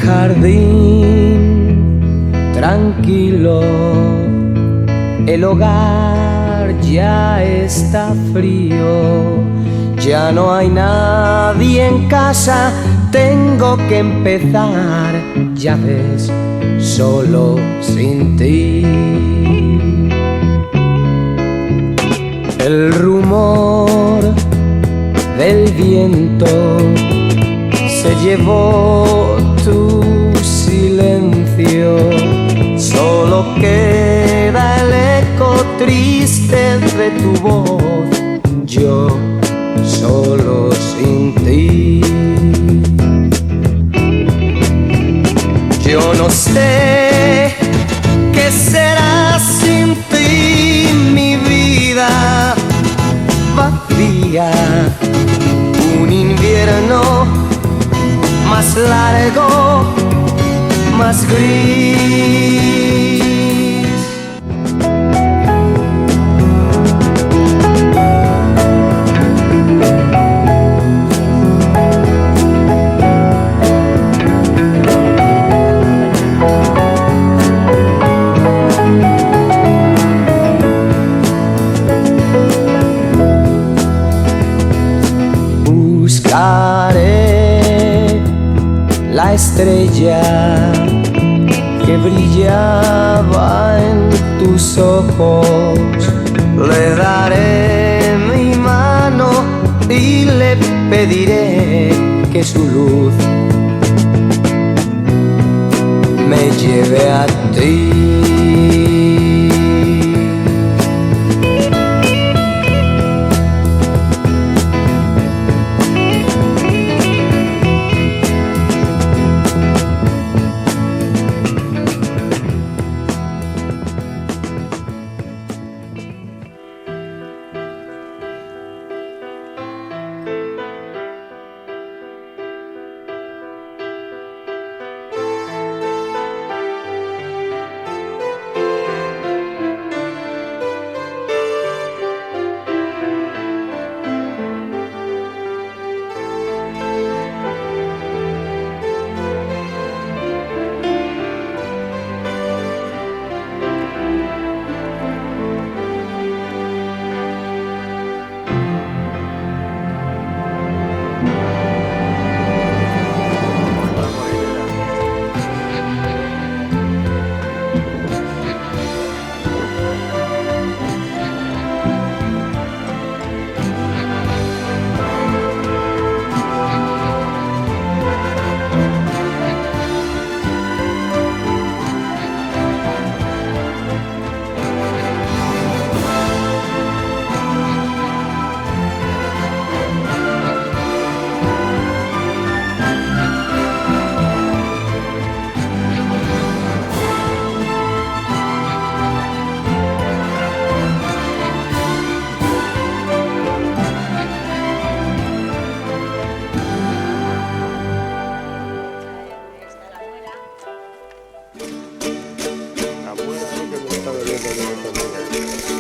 jardín tranquilo, el hogar ya está frío, ya no hay nadie en casa, tengo que empezar, ya ves, solo sin ti. El rumor del viento se llevó tu silencio, solo queda el eco triste de tu voz, yo solo sin ti. Yo no sé qué será sin ti, mi vida vacía, un invierno más largo, más gris. Buscaré la estrella que brillaba en tus ojos, le daré mi mano y le pediré que su luz me lleve a ti. Abuela, lo que me está bebiendo.